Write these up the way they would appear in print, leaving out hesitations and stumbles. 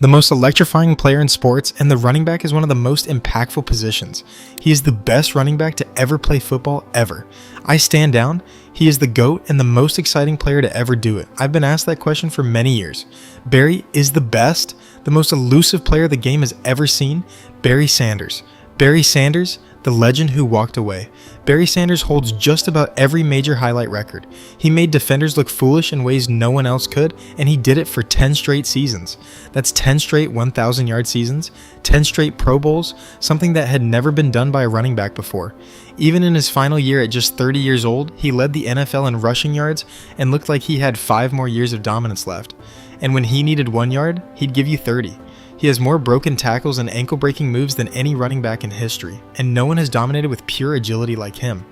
The most electrifying player in sports, and the running back is one of the most impactful positions. He is the best running back to ever play football ever. I stand down. He is the GOAT and the most exciting player to ever do it. I've been asked that question for many years. Barry is the best, the most elusive player the game has ever seen. Barry Sanders. Barry Sanders, the legend who walked away. Barry Sanders holds just about every major highlight record. He made defenders look foolish in ways no one else could, and he did it for 10 straight seasons. That's 10 straight 1,000-yard seasons, 10 straight Pro Bowls, something that had never been done by a running back before. Even in his final year at just 30 years old, he led the NFL in rushing yards and looked like he had 5 more years of dominance left. And when he needed 1 yard, he'd give you 30. He has more broken tackles and ankle-breaking moves than any running back in history, and no one has dominated with pure agility like him.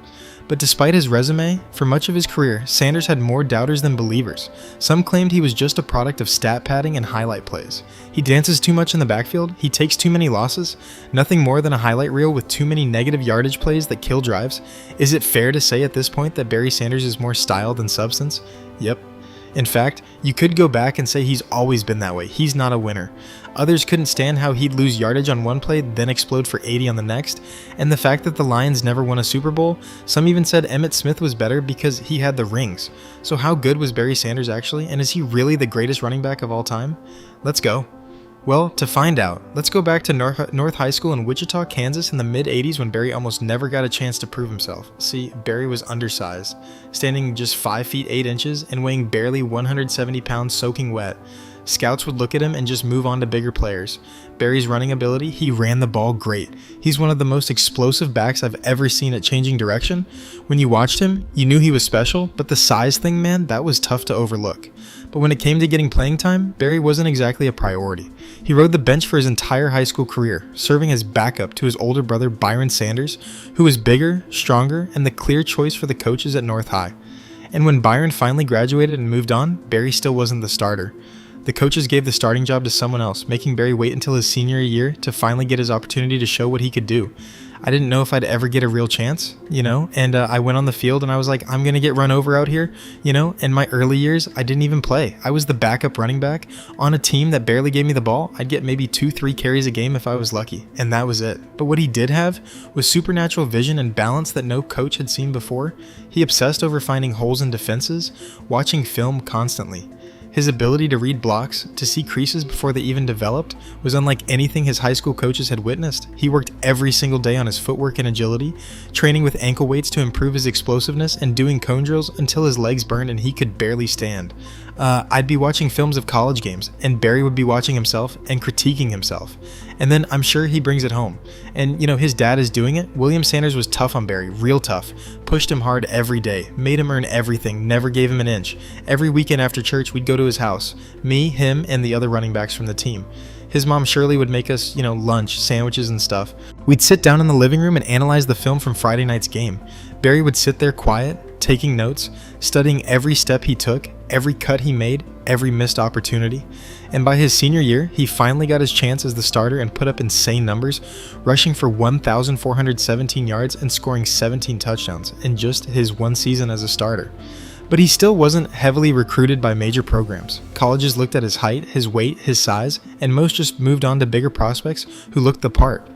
But despite his resume, for much of his career, Sanders had more doubters than believers. Some claimed he was just a product of stat padding and highlight plays. He dances too much in the backfield, he takes too many losses, nothing more than a highlight reel with too many negative yardage plays that kill drives. Is it fair to say at this point that Barry Sanders is more style than substance? Yep. In fact, you could go back and say he's always been that way. He's not a winner. Others couldn't stand how he'd lose yardage on one play, then explode for 80 on the next, and the fact that the Lions never won a Super Bowl. Some even said Emmitt Smith was better because he had the rings. So how good was Barry Sanders actually, and is he really the greatest running back of all time? Let's go. Well, to find out, let's go back to North High School in Wichita, Kansas in the mid-80s when Barry almost never got a chance to prove himself. See, Barry was undersized, standing just 5 feet 8 inches and weighing barely 170 pounds soaking wet. Scouts would look at him and just move on to bigger players. Barry's running ability, he ran the ball great. He's one of the most explosive backs I've ever seen at changing direction. When you watched him, you knew he was special, but the size thing, man, that was tough to overlook. But when it came to getting playing time, Barry wasn't exactly a priority. He rode the bench for his entire high school career, serving as backup to his older brother Byron Sanders, who was bigger, stronger, and the clear choice for the coaches at North High. And when Byron finally graduated and moved on, Barry still wasn't the starter. The coaches gave the starting job to someone else, making Barry wait until his senior year to finally get his opportunity to show what he could do. I didn't know if I'd ever get a real chance, and I went on the field and I was like, I'm going to get run over out here, In my early years, I didn't even play. I was the backup running back on a team that barely gave me the ball. I'd get maybe 2-3 carries a game if I was lucky, and that was it. But what he did have was supernatural vision and balance that no coach had seen before. He obsessed over finding holes in defenses, watching film constantly. His ability to read blocks, to see creases before they even developed, was unlike anything his high school coaches had witnessed. He worked every single day on his footwork and agility, training with ankle weights to improve his explosiveness and doing cone drills until his legs burned and he could barely stand. I'd be watching films of college games, and Barry would be watching himself and critiquing himself. And then I'm sure he brings it home. And his dad is doing it. William Sanders was tough on Barry, real tough. Pushed him hard every day, made him earn everything, never gave him an inch. Every weekend after church, we'd go to his house. Me, him, and the other running backs from the team. His mom Shirley would make us, lunch, sandwiches and stuff. We'd sit down in the living room and analyze the film from Friday night's game. Barry would sit there quiet, taking notes, studying every step he took, every cut he made, every missed opportunity. And by his senior year, he finally got his chance as the starter and put up insane numbers, rushing for 1,417 yards and scoring 17 touchdowns in just his one season as a starter. But he still wasn't heavily recruited by major programs. Colleges looked at his height, his weight, his size, and most just moved on to bigger prospects who looked the part.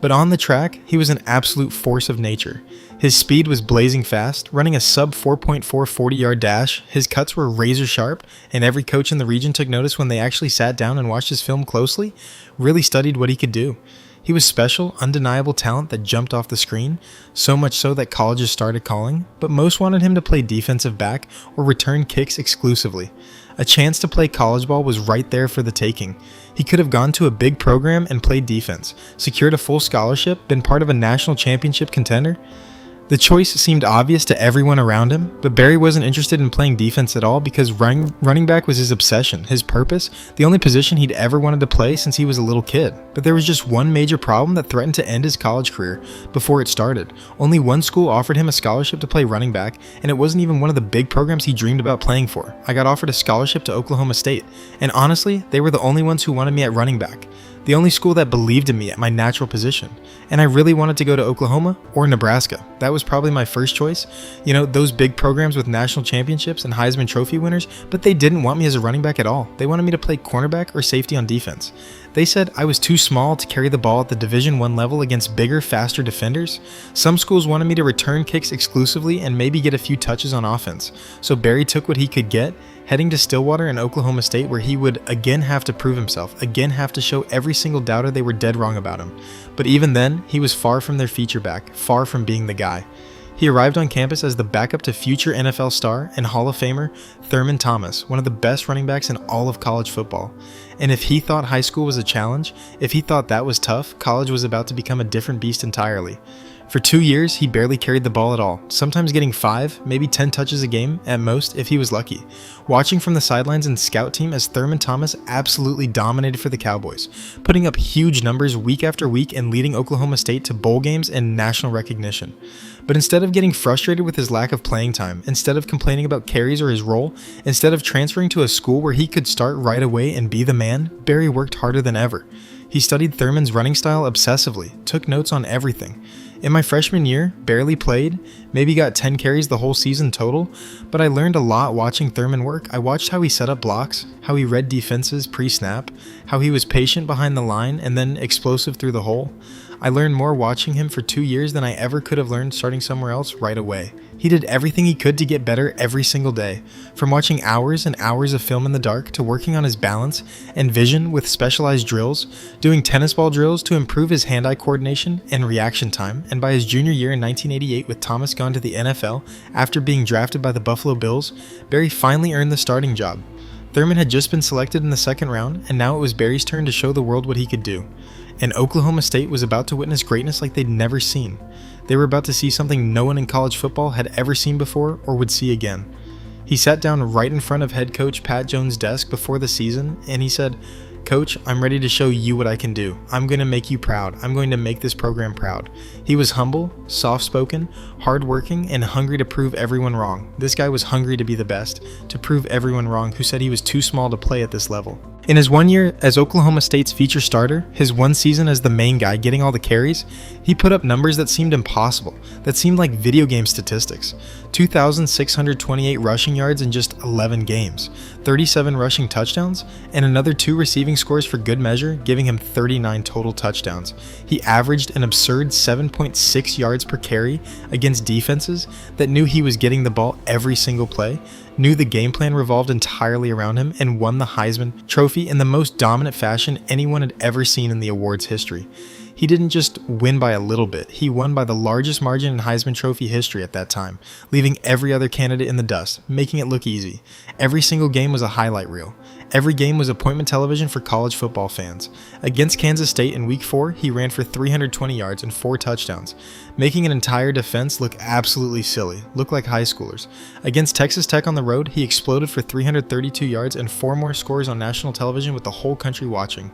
But on the track, he was an absolute force of nature. His speed was blazing fast, running a sub 4.4 40-yard dash. His cuts were razor sharp, and every coach in the region took notice when they actually sat down and watched his film closely, really studied what he could do. He was special, undeniable talent that jumped off the screen, so much so that colleges started calling, but most wanted him to play defensive back or return kicks exclusively. A chance to play college ball was right there for the taking. He could have gone to a big program and played defense, secured a full scholarship, been part of a national championship contender. The choice seemed obvious to everyone around him, but Barry wasn't interested in playing defense at all because running back was his obsession, his purpose, the only position he'd ever wanted to play since he was a little kid. But there was just one major problem that threatened to end his college career before it started. Only one school offered him a scholarship to play running back, and it wasn't even one of the big programs he dreamed about playing for. I got offered a scholarship to Oklahoma State, and honestly, they were the only ones who wanted me at running back. the only school that believed in me at my natural position, and I really wanted to go to Oklahoma or Nebraska. That was probably my first choice. You know, those big programs with national championships and Heisman Trophy winners, but they didn't want me as a running back at all. They wanted me to play cornerback or safety on defense. They said I was too small to carry the ball at the Division I level against bigger, faster defenders. Some schools wanted me to return kicks exclusively and maybe get a few touches on offense. So Barry took what he could get, heading to Stillwater and Oklahoma State, where he would again have to prove himself, again have to show every single doubter they were dead wrong about him. But even then, he was far from their feature back, far from being the guy. He arrived on campus as the backup to future NFL star and Hall of Famer Thurman Thomas, one of the best running backs in all of college football. And if he thought high school was a challenge, if he thought that was tough, college was about to become a different beast entirely. For 2 years, he barely carried the ball at all, sometimes getting 5, maybe 10 touches a game at most if he was lucky. Watching from the sidelines and scout team as Thurman Thomas absolutely dominated for the Cowboys, putting up huge numbers week after week and leading Oklahoma State to bowl games and national recognition. But instead of getting frustrated with his lack of playing time, instead of complaining about carries or his role, instead of transferring to a school where he could start right away and be the man, Barry worked harder than ever. He studied Thurman's running style obsessively, took notes on everything. In my freshman year, barely played, maybe got 10 carries the whole season total, but I learned a lot watching Thurman work. I watched how he set up blocks, how he read defenses pre-snap, how he was patient behind the line and then explosive through the hole. I learned more watching him for 2 years than I ever could have learned starting somewhere else right away. He did everything he could to get better every single day, from watching hours and hours of film in the dark to working on his balance and vision with specialized drills, doing tennis ball drills to improve his hand-eye coordination and reaction time, and by his junior year in 1988 with Thomas gone to the NFL after being drafted by the Buffalo Bills, Barry finally earned the starting job. Thurman had just been selected in the second round, and now it was Barry's turn to show the world what he could do. And Oklahoma State was about to witness greatness like they'd never seen. They were about to see something no one in college football had ever seen before or would see again. He sat down right in front of head coach Pat Jones' desk before the season, and he said, "Coach, I'm ready to show you what I can do. I'm going to make you proud. I'm going to make this program proud." He was humble, soft-spoken, hard-working, and hungry to prove everyone wrong. This guy was hungry to be the best, to prove everyone wrong who said he was too small to play at this level. In his 1 year as Oklahoma State's feature starter, his 1 season as the main guy getting all the carries, he put up numbers that seemed impossible, that seemed like video game statistics. 2,628 rushing yards in just 11 games, 37 rushing touchdowns, and another 2 receiving scores for good measure, giving him 39 total touchdowns. He averaged an absurd 7.6 yards per carry against defenses that knew he was getting the ball every single play, knew the game plan revolved entirely around him, and won the Heisman Trophy in the most dominant fashion anyone had ever seen in the awards history. He didn't just win by a little bit, he won by the largest margin in Heisman Trophy history at that time, leaving every other candidate in the dust, making it look easy. Every single game was a highlight reel. Every game was appointment television for college football fans. Against Kansas State in Week 4, he ran for 320 yards and 4 touchdowns, making an entire defense look absolutely silly, look like high schoolers. Against Texas Tech on the road, he exploded for 332 yards and 4 more scores on national television with the whole country watching.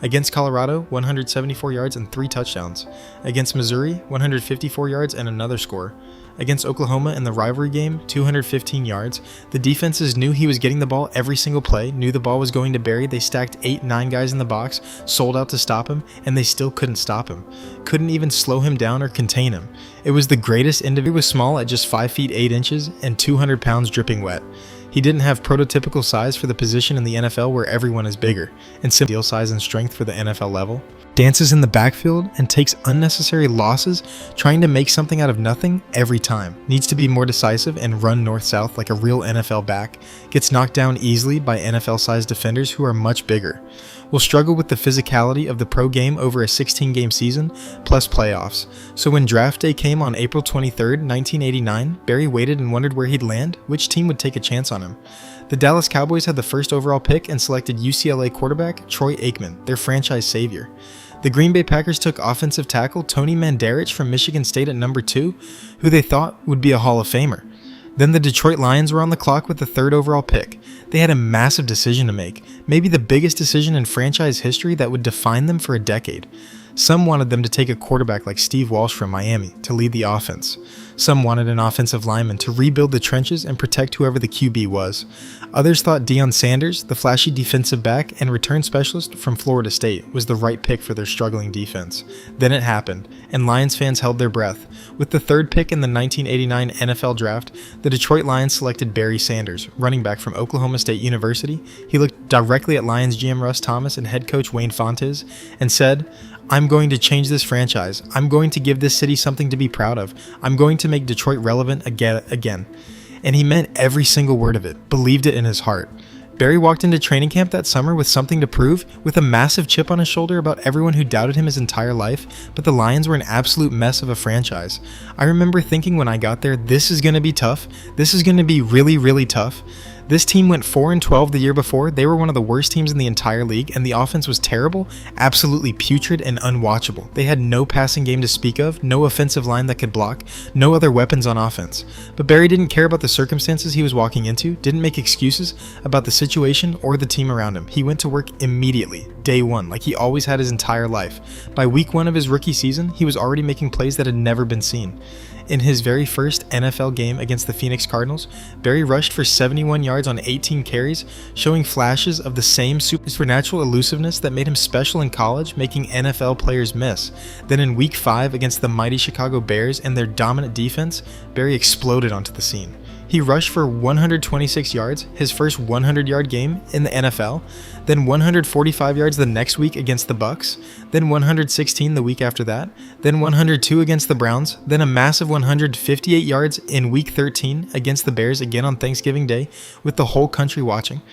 Against Colorado, 174 yards and 3 touchdowns. Against Missouri, 154 yards and another score. Against Oklahoma in the rivalry game, 215 yards. The defenses knew he was getting the ball every single play, knew the ball was going to Barry. They stacked 8-9 guys in the box, sold out to stop him, and they still couldn't stop him. Couldn't even slow him down or contain him. It was the greatest individual. He was small at just 5 feet 8 inches and 200 pounds dripping wet. He didn't have prototypical size for the position in the NFL where everyone is bigger, and simple deal size and strength for the NFL level. Dances in the backfield and takes unnecessary losses trying to make something out of nothing every time. Needs to be more decisive and run north-south like a real NFL back. Gets knocked down easily by NFL-sized defenders who are much bigger. Will struggle with the physicality of the pro game over a 16-game season plus playoffs. So when draft day came on April 23, 1989, Barry waited and wondered where he'd land, which team would take a chance on him. The Dallas Cowboys had the first overall pick and selected UCLA quarterback Troy Aikman, their franchise savior. The Green Bay Packers took offensive tackle Tony Mandarich from Michigan State at number 2, who they thought would be a Hall of Famer. Then the Detroit Lions were on the clock with the 3rd overall pick. They had a massive decision to make, maybe the biggest decision in franchise history that would define them for a decade. Some wanted them to take a quarterback like Steve Walsh from Miami to lead the offense. Some wanted an offensive lineman to rebuild the trenches and protect whoever the QB was. Others thought Deion Sanders, the flashy defensive back and return specialist from Florida State, was the right pick for their struggling defense. Then it happened, and Lions fans held their breath. With the third pick in the 1989 NFL Draft, the Detroit Lions selected Barry Sanders, running back from Oklahoma State University. He looked directly at Lions GM Russ Thomas and head coach Wayne Fontes and said, "I'm going to change this franchise. I'm going to give this city something to be proud of. I'm going to make Detroit relevant again." And he meant every single word of it, believed it in his heart. Barry walked into training camp that summer with something to prove, with a massive chip on his shoulder about everyone who doubted him his entire life, but the Lions were an absolute mess of a franchise. I remember thinking when I got there, this is going to be tough. This is going to be really, really tough. This team went 4-12 the year before. They were one of the worst teams in the entire league, and the offense was terrible, absolutely putrid and unwatchable. They had no passing game to speak of, no offensive line that could block, no other weapons on offense. But Barry didn't care about the circumstances he was walking into, didn't make excuses about the situation or the team around him. He went to work immediately, day one, like he always had his entire life. By week 1 of his rookie season, he was already making plays that had never been seen. In his very first NFL game against the Phoenix Cardinals, Barry rushed for 71 yards on 18 carries, showing flashes of the same supernatural elusiveness that made him special in college, making NFL players miss. Then in Week 5 against the mighty Chicago Bears and their dominant defense, Barry exploded onto the scene. He rushed for 126 yards, his first 100-yard game in the NFL, then 145 yards the next week against the Bucks, then 116 the week after that, then 102 against the Browns, then a massive 158 yards in Week 13 against the Bears again on Thanksgiving Day, with the whole country watching.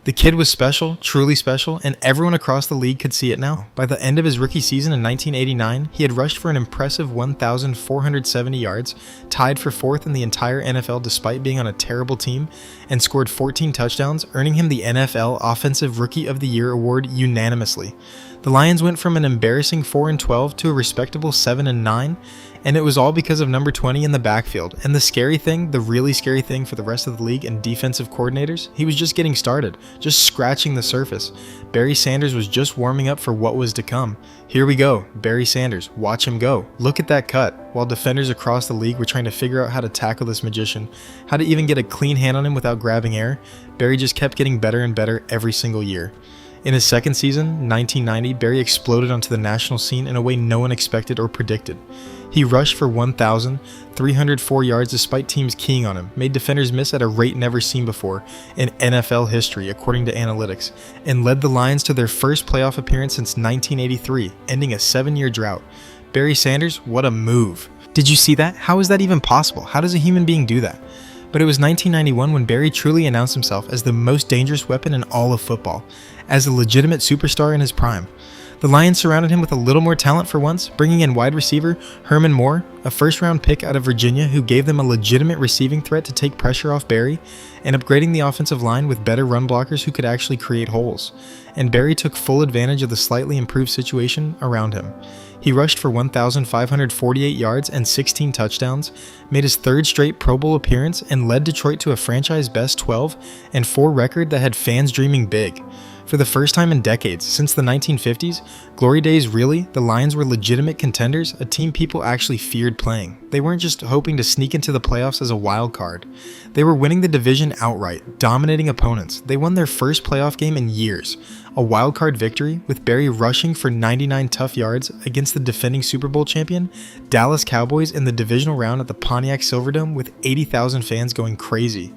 The kid was special, truly special, and everyone across the league could see it now. By the end of his rookie season in 1989, he had rushed for an impressive 1,470 yards, tied for 4th in the entire NFL despite being on a terrible team, and scored 14 touchdowns, earning him the NFL Offensive Rookie of the Year award unanimously. The Lions went from an embarrassing 4-12 to a respectable 7-9, and it was all because of number 20 in the backfield. And the scary thing, the really scary thing for the rest of the league and defensive coordinators, he was just getting started, just scratching the surface. Barry Sanders was just warming up for what was to come. Here we go, Barry Sanders, watch him go. Look at that cut. While defenders across the league were trying to figure out how to tackle this magician, how to even get a clean hand on him without grabbing air, Barry just kept getting better and better every single year. In his second season, 1990, Barry exploded onto the national scene in a way no one expected or predicted. He rushed for 1,304 yards despite teams keying on him, made defenders miss at a rate never seen before in NFL history according to analytics, and led the Lions to their first playoff appearance since 1983, ending a 7-year drought. Barry Sanders, what a move. Did you see that? How is that even possible? How does a human being do that? But it was 1991 when Barry truly announced himself as the most dangerous weapon in all of football, as a legitimate superstar in his prime. The Lions surrounded him with a little more talent for once, bringing in wide receiver Herman Moore, a first-round pick out of Virginia who gave them a legitimate receiving threat to take pressure off Barry, and upgrading the offensive line with better run blockers who could actually create holes. And Barry took full advantage of the slightly improved situation around him. He rushed for 1,548 yards and 16 touchdowns, made his third straight Pro Bowl appearance, and led Detroit to a franchise-best 12-4 record that had fans dreaming big. For the first time in decades, since the 1950s, glory days really, the Lions were legitimate contenders, a team people actually feared playing. They weren't just hoping to sneak into the playoffs as a wild card. They were winning the division outright, dominating opponents. They won their first playoff game in years. A wild card victory, with Barry rushing for 99 tough yards against the defending Super Bowl champion, Dallas Cowboys in the divisional round at the Pontiac Silverdome with 80,000 fans going crazy.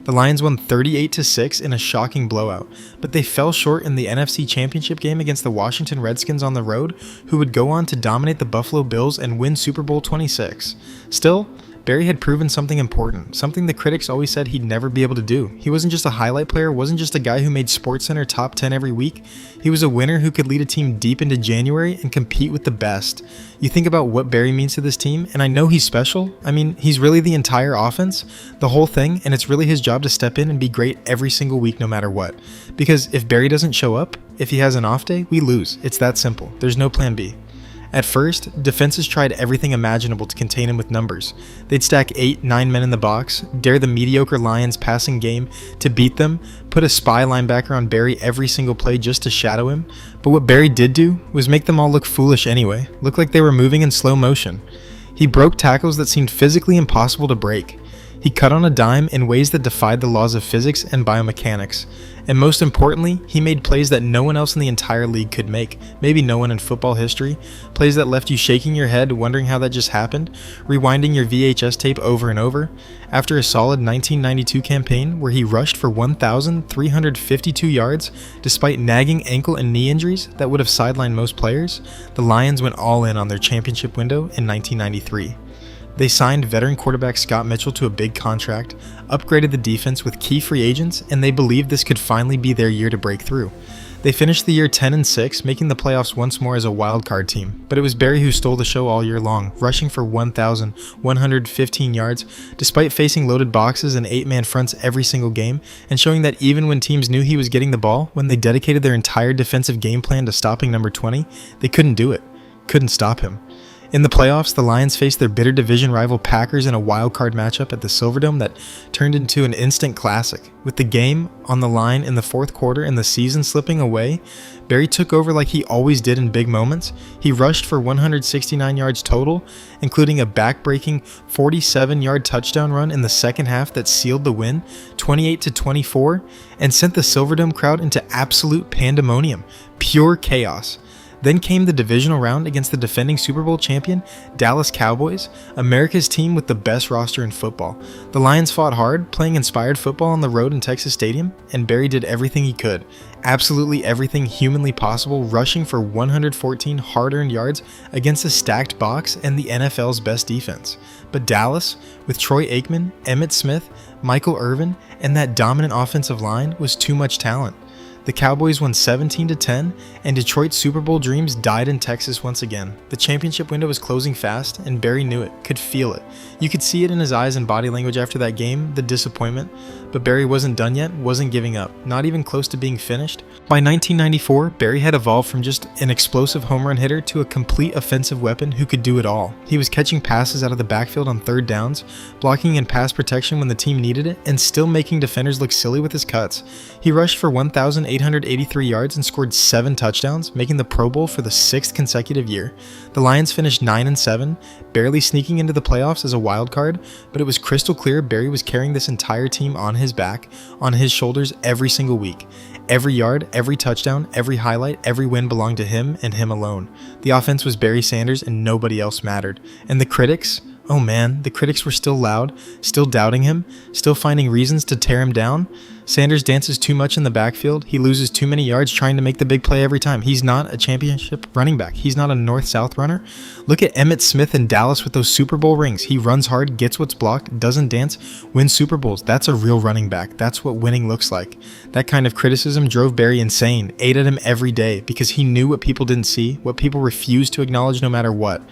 The Lions won 38-6 in a shocking blowout, but they fell short in the NFC Championship game against the Washington Redskins on the road, who would go on to dominate the Buffalo Bills and win Super Bowl 26. Still, Barry had proven something important, something the critics always said he'd never be able to do. He wasn't just a highlight player, wasn't just a guy who made SportsCenter top 10 every week. He was a winner who could lead a team deep into January and compete with the best. You think about what Barry means to this team, and I know he's special. I mean, he's really the entire offense, the whole thing, and it's really his job to step in and be great every single week no matter what. Because if Barry doesn't show up, if he has an off day, we lose. It's that simple. There's no plan B. At first, defenses tried everything imaginable to contain him with numbers. They'd stack 8-9 men in the box, dare the mediocre Lions passing game to beat them, put a spy linebacker on Barry every single play just to shadow him, but what Barry did do was make them all look foolish anyway, look like they were moving in slow motion. He broke tackles that seemed physically impossible to break. He cut on a dime in ways that defied the laws of physics and biomechanics. And most importantly, he made plays that no one else in the entire league could make, maybe no one in football history, plays that left you shaking your head wondering how that just happened, rewinding your VHS tape over and over. After a solid 1992 campaign where he rushed for 1,352 yards despite nagging ankle and knee injuries that would have sidelined most players, the Lions went all in on their championship window in 1993. They signed veteran quarterback Scott Mitchell to a big contract, upgraded the defense with key free agents, and they believed this could finally be their year to break through. They finished the year 10-6, making the playoffs once more as a wildcard team, but it was Barry who stole the show all year long, rushing for 1,115 yards, despite facing loaded boxes and 8-man fronts every single game, and showing that even when teams knew he was getting the ball, when they dedicated their entire defensive game plan to stopping number 20, they couldn't do it, couldn't stop him. In the playoffs, the Lions faced their bitter division rival Packers in a wild-card matchup at the Silverdome that turned into an instant classic. With the game on the line in the fourth quarter and the season slipping away, Barry took over like he always did in big moments. He rushed for 169 yards total, including a back-breaking 47-yard touchdown run in the second half that sealed the win, 28-24, and sent the Silverdome crowd into absolute pandemonium, pure chaos. Then came the divisional round against the defending Super Bowl champion Dallas Cowboys, America's team with the best roster in football. The Lions fought hard, playing inspired football on the road in Texas Stadium, and Barry did everything he could, absolutely everything humanly possible, rushing for 114 hard-earned yards against a stacked box and the NFL's best defense. But Dallas, with Troy Aikman, Emmitt Smith, Michael Irvin, and that dominant offensive line, was too much talent. The Cowboys won 17-10, and Detroit's Super Bowl dreams died in Texas once again. The championship window was closing fast, and Barry knew it, could feel it. You could see it in his eyes and body language after that game, the disappointment. But Barry wasn't done yet, wasn't giving up, not even close to being finished. By 1994, Barry had evolved from just an explosive home run hitter to a complete offensive weapon who could do it all. He was catching passes out of the backfield on third downs, blocking in pass protection when the team needed it, and still making defenders look silly with his cuts. He rushed for 1,883 yards and scored 7 touchdowns, making the Pro Bowl for the 6th consecutive year. The Lions finished 9-7, barely sneaking into the playoffs as a wild card, but it was crystal clear Barry was carrying this entire team on his back, on his shoulders every single week. Every yard, every touchdown, every highlight, every win belonged to him and him alone. The offense was Barry Sanders and nobody else mattered. And the critics? Oh man, the critics were still loud, still doubting him, still finding reasons to tear him down. Sanders dances too much in the backfield. He loses too many yards trying to make the big play every time. He's not a championship running back. He's not a north-south runner. Look at Emmitt Smith in Dallas with those Super Bowl rings. He runs hard, gets what's blocked, doesn't dance, wins Super Bowls. That's a real running back. That's what winning looks like. That kind of criticism drove Barry insane, ate at him every day because he knew what people didn't see, what people refused to acknowledge no matter what.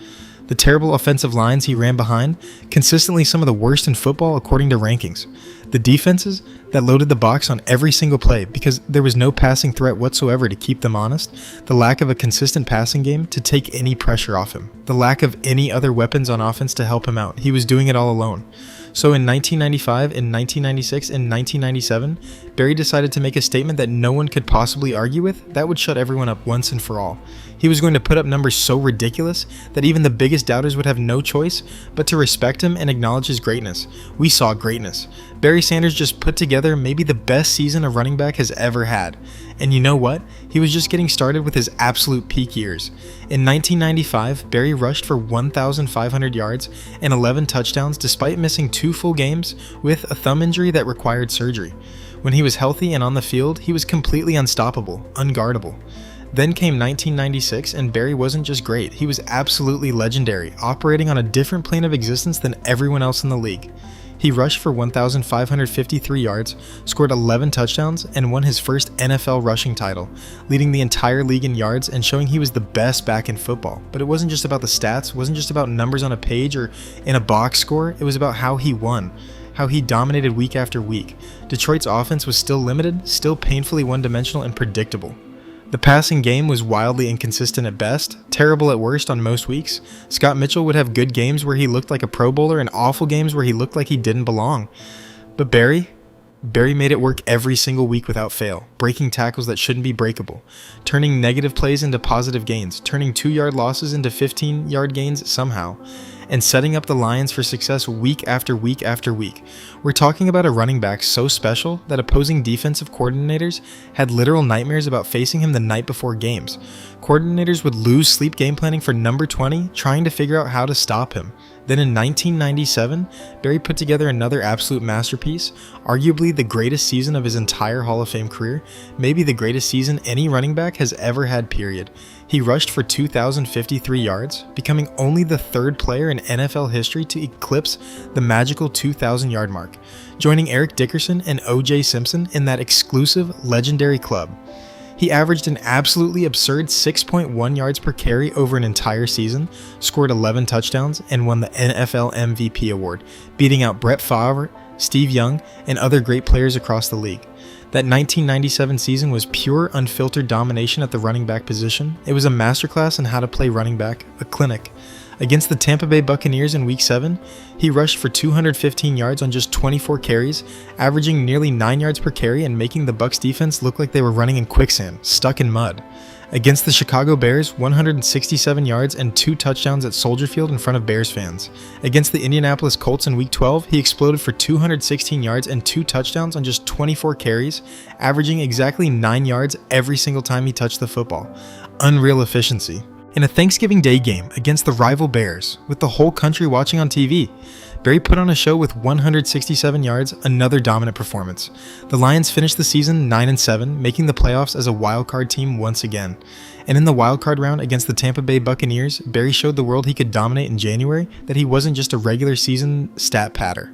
The terrible offensive lines he ran behind, consistently some of the worst in football according to rankings. The defenses that loaded the box on every single play because there was no passing threat whatsoever to keep them honest. The lack of a consistent passing game to take any pressure off him. The lack of any other weapons on offense to help him out. He was doing it all alone. So in 1995, in 1996, and 1997, Barry decided to make a statement that no one could possibly argue with that would shut everyone up once and for all. He was going to put up numbers so ridiculous that even the biggest doubters would have no choice but to respect him and acknowledge his greatness. We saw greatness. Barry Sanders just put together maybe the best season a running back has ever had. And you know what? He was just getting started with his absolute peak years. In 1995, Barry rushed for 1,500 yards and 11 touchdowns despite missing 2 full games with a thumb injury that required surgery. When he was healthy and on the field, he was completely unstoppable, unguardable. Then came 1996, and Barry wasn't just great, he was absolutely legendary, operating on a different plane of existence than everyone else in the league. He rushed for 1,553 yards, scored 11 touchdowns, and won his first NFL rushing title, leading the entire league in yards and showing he was the best back in football. But it wasn't just about the stats, it wasn't just about numbers on a page or in a box score, it was about how he won, how he dominated week after week. Detroit's offense was still limited, still painfully one-dimensional and predictable. The passing game was wildly inconsistent at best, terrible at worst on most weeks. Scott Mitchell would have good games where he looked like a Pro Bowler and awful games where he looked like he didn't belong. But Barry made it work every single week without fail, breaking tackles that shouldn't be breakable, turning negative plays into positive gains, turning 2-yard losses into 15-yard gains somehow, and setting up the Lions for success week after week after week. We're talking about a running back so special that opposing defensive coordinators had literal nightmares about facing him the night before games. Coordinators would lose sleep game planning for number 20, trying to figure out how to stop him. Then in 1997, Barry put together another absolute masterpiece, arguably the greatest season of his entire Hall of Fame career, maybe the greatest season any running back has ever had, period. He rushed for 2,053 yards, becoming only the third player in NFL history to eclipse the magical 2,000-yard mark, joining Eric Dickerson and O.J. Simpson in that exclusive, legendary club. He averaged an absolutely absurd 6.1 yards per carry over an entire season, scored 11 touchdowns, and won the NFL MVP award, beating out Brett Favre, Steve Young, and other great players across the league. That 1997 season was pure, unfiltered domination at the running back position. It was a masterclass in how to play running back, a clinic. Against the Tampa Bay Buccaneers in Week 7, he rushed for 215 yards on just 24 carries, averaging nearly 9 yards per carry and making the Bucs defense look like they were running in quicksand, stuck in mud. Against the Chicago Bears, 167 yards and 2 touchdowns at Soldier Field in front of Bears fans. Against the Indianapolis Colts in Week 12, he exploded for 216 yards and 2 touchdowns on just 24 carries, averaging exactly 9 yards every single time he touched the football. Unreal efficiency. In a Thanksgiving Day game against the rival Bears, with the whole country watching on TV, Barry put on a show with 167 yards, another dominant performance. The Lions finished the season 9-7, making the playoffs as a wildcard team once again. And in the wildcard round against the Tampa Bay Buccaneers, Barry showed the world he could dominate in January, that he wasn't just a regular season stat patter.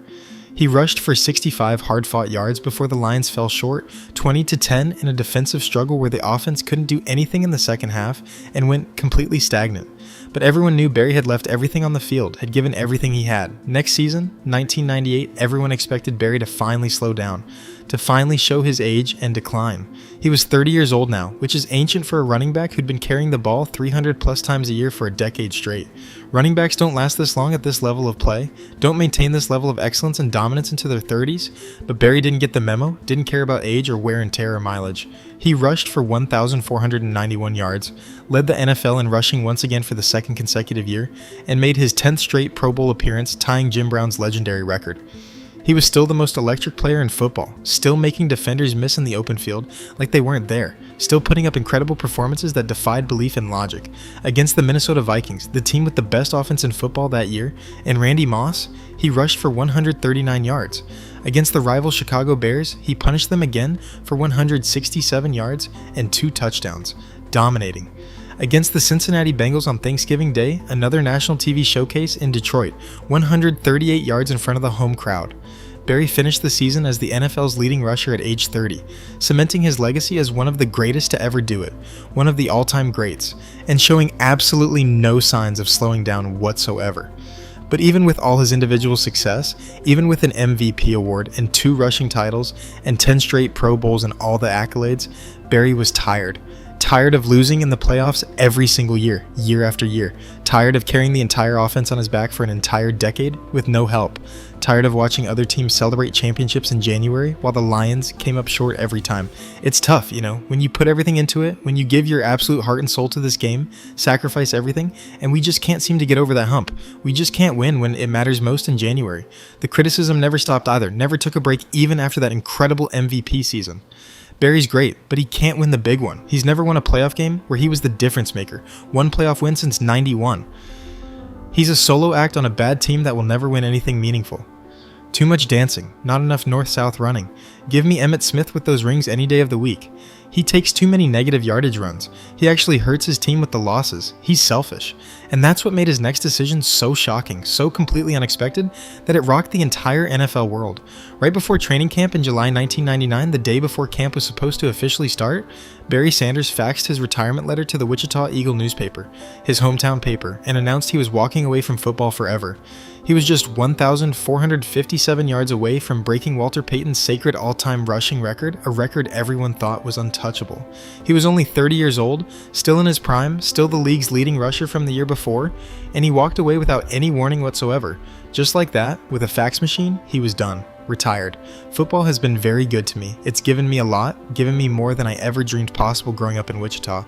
He rushed for 65 hard-fought yards before the Lions fell short, 20-10 in a defensive struggle where the offense couldn't do anything in the second half and went completely stagnant. But everyone knew Barry had left everything on the field, had given everything he had. Next season, 1998, everyone expected Barry to finally slow down, to finally show his age and decline. He was 30 years old now, which is ancient for a running back who'd been carrying the ball 300 plus times a year for a decade straight. Running backs don't last this long at this level of play, don't maintain this level of excellence and dominance into their 30s, but Barry didn't get the memo, didn't care about age or wear and tear or mileage. He rushed for 1,491 yards, led the NFL in rushing once again for the second consecutive year, and made his 10th straight Pro Bowl appearance, tying Jim Brown's legendary record. He was still the most electric player in football, still making defenders miss in the open field like they weren't there, still putting up incredible performances that defied belief and logic. Against the Minnesota Vikings, the team with the best offense in football that year, and Randy Moss, he rushed for 139 yards. Against the rival Chicago Bears, he punished them again for 167 yards and 2 touchdowns, dominating. Against the Cincinnati Bengals on Thanksgiving Day, another national TV showcase in Detroit, 138 yards in front of the home crowd. Barry finished the season as the NFL's leading rusher at age 30, cementing his legacy as one of the greatest to ever do it, one of the all-time greats, and showing absolutely no signs of slowing down whatsoever. But even with all his individual success, even with an MVP award and 2 rushing titles and 10 straight Pro Bowls and all the accolades, Barry was tired. Tired of losing in the playoffs every single year, year after year. Tired of carrying the entire offense on his back for an entire decade with no help. Tired of watching other teams celebrate championships in January while the Lions came up short every time. It's tough, when you put everything into it, when you give your absolute heart and soul to this game, sacrifice everything, and we just can't seem to get over that hump. We just can't win when it matters most in January. The criticism never stopped either, never took a break even after that incredible MVP season. Barry's great, but he can't win the big one. He's never won a playoff game where he was the difference maker. One playoff win since '91. He's a solo act on a bad team that will never win anything meaningful. Too much dancing, not enough north-south running. Give me Emmitt Smith with those rings any day of the week. He takes too many negative yardage runs. He actually hurts his team with the losses. He's selfish. And that's what made his next decision so shocking, so completely unexpected, that it rocked the entire NFL world. Right before training camp in July 1999, the day before camp was supposed to officially start, Barry Sanders faxed his retirement letter to the Wichita Eagle newspaper, his hometown paper, and announced he was walking away from football forever. He was just 1,457 yards away from breaking Walter Payton's sacred all-time rushing record, a record everyone thought was untouchable. He was only 30 years old, still in his prime, still the league's leading rusher from the year before, and he walked away without any warning whatsoever. Just like that, with a fax machine, he was done. Retired. Football has been very good to me. It's given me a lot, given me more than I ever dreamed possible growing up in Wichita.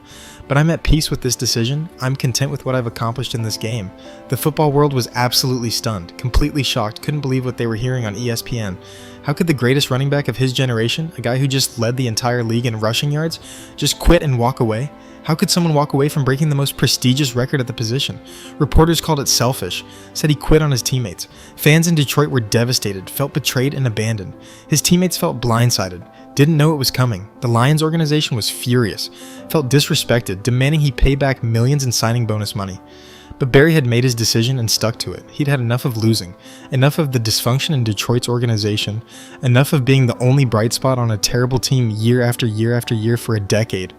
But I'm at peace with this decision. I'm content with what I've accomplished in this game. The football world was absolutely stunned, completely shocked, couldn't believe what they were hearing on ESPN. How could the greatest running back of his generation, a guy who just led the entire league in rushing yards, just quit and walk away? How could someone walk away from breaking the most prestigious record at the position? Reporters called it selfish, said he quit on his teammates. Fans in Detroit were devastated, felt betrayed and abandoned. His teammates felt blindsided, didn't know it was coming. The Lions organization was furious, felt disrespected, demanding he pay back millions in signing bonus money. But Barry had made his decision and stuck to it. He'd had enough of losing, enough of the dysfunction in Detroit's organization, enough of being the only bright spot on a terrible team year after year after year for a decade.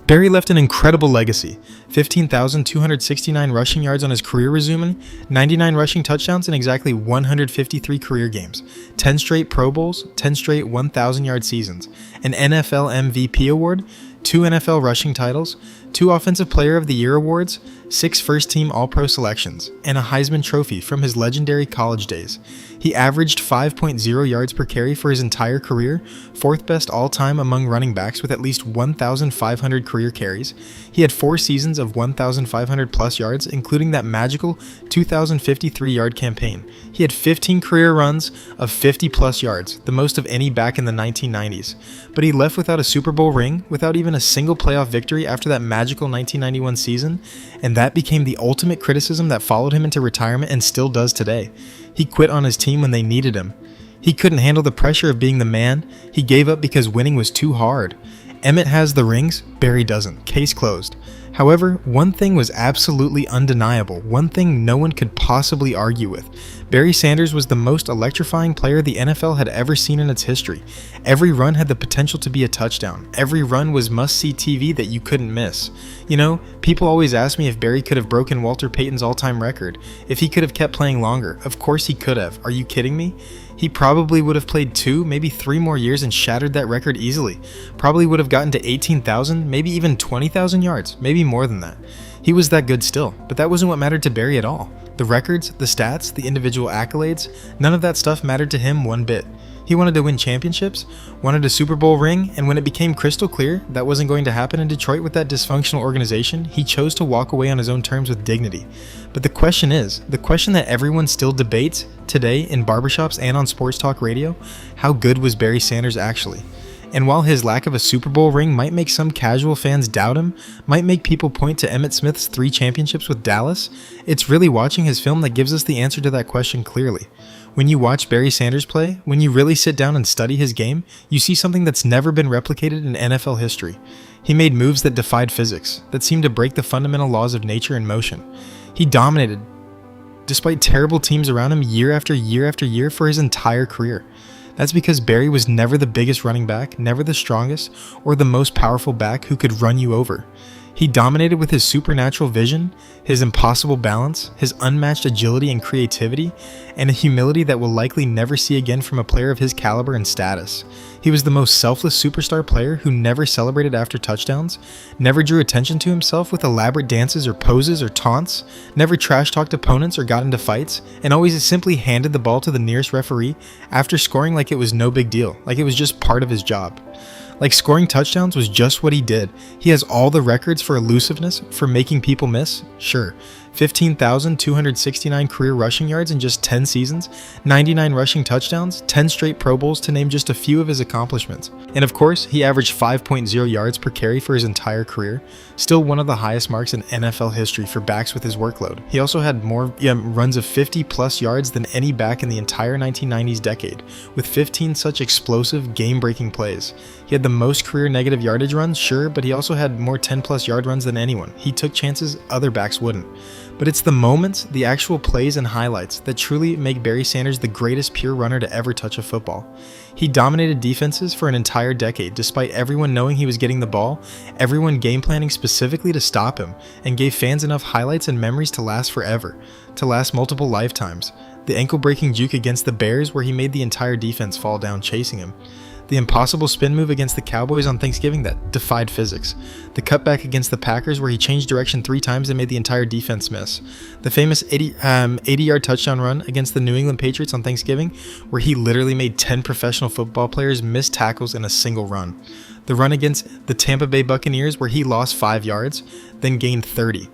Barry left an incredible legacy, 15,269 rushing yards on his career resume, 99 rushing touchdowns in exactly 153 career games, 10 straight Pro Bowls, 10 straight 1,000-yard seasons, an NFL MVP award, 2 NFL rushing titles, 2 Offensive Player of the Year awards, 6 first-team All-Pro selections, and a Heisman Trophy from his legendary college days. He averaged 5.0 yards per carry for his entire career, 4th best all-time among running backs with at least 1,500 career carries. He had 4 seasons of 1,500-plus yards, including that magical 2,053-yard campaign. He had 15 career runs of 50-plus yards, the most of any back in the 1990s. But he left without a Super Bowl ring, without even a single playoff victory after that magical 1991 season, and that became the ultimate criticism that followed him into retirement and still does today. He quit on his team when they needed him. He couldn't handle the pressure of being the man. He gave up because winning was too hard. Emmett has the rings, Barry doesn't. Case closed. However, one thing was absolutely undeniable, one thing no one could possibly argue with. Barry Sanders was the most electrifying player the NFL had ever seen in its history. Every run had the potential to be a touchdown. Every run was must-see TV that you couldn't miss. You know, people always ask me if Barry could have broken Walter Payton's all-time record, if he could have kept playing longer. Of course he could have. Are you kidding me? He probably would have played 2, maybe 3 more years and shattered that record easily. Probably would have gotten to 18,000, maybe even 20,000 yards, maybe more than that. He was that good still, but that wasn't what mattered to Barry at all. The records, the stats, the individual accolades, none of that stuff mattered to him one bit. He wanted to win championships, wanted a Super Bowl ring, and when it became crystal clear that wasn't going to happen in Detroit with that dysfunctional organization, he chose to walk away on his own terms with dignity. But the question that everyone still debates today in barbershops and on sports talk radio, how good was Barry Sanders actually? And while his lack of a Super Bowl ring might make some casual fans doubt him, might make people point to Emmitt Smith's 3 championships with Dallas, it's really watching his film that gives us the answer to that question clearly. When you watch Barry Sanders play, when you really sit down and study his game, you see something that's never been replicated in NFL history. He made moves that defied physics, that seemed to break the fundamental laws of nature and motion. He dominated, despite terrible teams around him year after year after year for his entire career. That's because Barry was never the biggest running back, never the strongest, or the most powerful back who could run you over. He dominated with his supernatural vision, his impossible balance, his unmatched agility and creativity, and a humility that we'll likely never see again from a player of his caliber and status. He was the most selfless superstar player who never celebrated after touchdowns, never drew attention to himself with elaborate dances or poses or taunts, never trash-talked opponents or got into fights, and always simply handed the ball to the nearest referee after scoring like it was no big deal, like it was just part of his job. Like scoring touchdowns was just what he did. He has all the records for elusiveness, for making people miss, sure. 15,269 career rushing yards in just 10 seasons, 99 rushing touchdowns, 10 straight Pro Bowls to name just a few of his accomplishments. And of course, he averaged 5.0 yards per carry for his entire career, still one of the highest marks in NFL history for backs with his workload. He also had more runs of 50-plus yards than any back in the entire 1990s decade, with 15 such explosive, game-breaking plays. He had the most career negative yardage runs, sure, but he also had more 10-plus yard runs than anyone. He took chances other backs wouldn't. But it's the moments, the actual plays and highlights that truly make Barry Sanders the greatest pure runner to ever touch a football. He dominated defenses for an entire decade despite everyone knowing he was getting the ball, everyone game planning specifically to stop him, and gave fans enough highlights and memories to last forever, to last multiple lifetimes. The ankle-breaking juke against the Bears where he made the entire defense fall down chasing him. The impossible spin move against the Cowboys on Thanksgiving that defied physics. The cutback against the Packers where he changed direction 3 times and made the entire defense miss. The famous 80-yard touchdown run against the New England Patriots on Thanksgiving where he literally made 10 professional football players miss tackles in a single run. The run against the Tampa Bay Buccaneers where he lost 5 yards, then gained 30.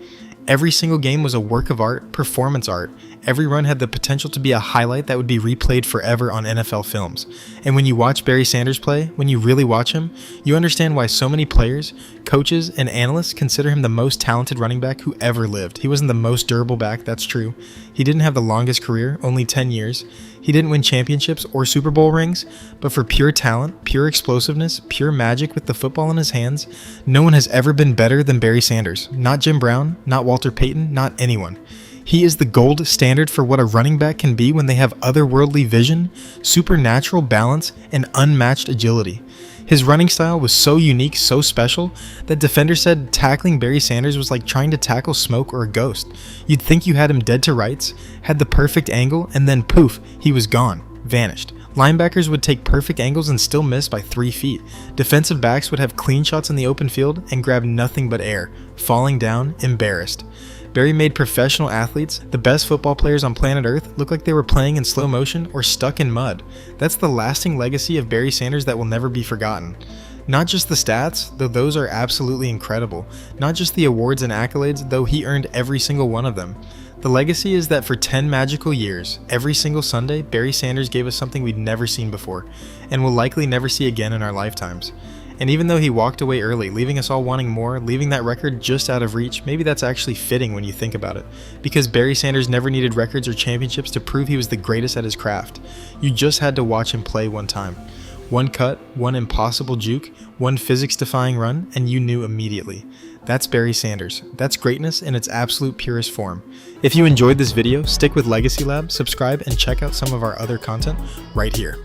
Every single game was a work of art, performance art. Every run had the potential to be a highlight that would be replayed forever on NFL films. And when you watch Barry Sanders play, when you really watch him, you understand why so many players, coaches, and analysts consider him the most talented running back who ever lived. He wasn't the most durable back, that's true. He didn't have the longest career, only 10 years. He didn't win championships or Super Bowl rings, but for pure talent, pure explosiveness, pure magic with the football in his hands, no one has ever been better than Barry Sanders. Not Jim Brown, not Walter Payton, not anyone. He is the gold standard for what a running back can be when they have otherworldly vision, supernatural balance, and unmatched agility. His running style was so unique, so special, that defenders said tackling Barry Sanders was like trying to tackle smoke or a ghost. You'd think you had him dead to rights, had the perfect angle, and then poof, he was gone, vanished. Linebackers would take perfect angles and still miss by 3 feet. Defensive backs would have clean shots in the open field and grab nothing but air, falling down, embarrassed. Barry made professional athletes, the best football players on planet Earth, look like they were playing in slow motion or stuck in mud. That's the lasting legacy of Barry Sanders that will never be forgotten. Not just the stats, though those are absolutely incredible. Not just the awards and accolades, though he earned every single one of them. The legacy is that for 10 magical years, every single Sunday, Barry Sanders gave us something we'd never seen before, and will likely never see again in our lifetimes. And even though he walked away early, leaving us all wanting more, leaving that record just out of reach, maybe that's actually fitting when you think about it. Because Barry Sanders never needed records or championships to prove he was the greatest at his craft. You just had to watch him play one time. One cut, one impossible juke, one physics-defying run, and you knew immediately. That's Barry Sanders. That's greatness in its absolute purest form. If you enjoyed this video, stick with Legacy Lab, subscribe, and check out some of our other content right here.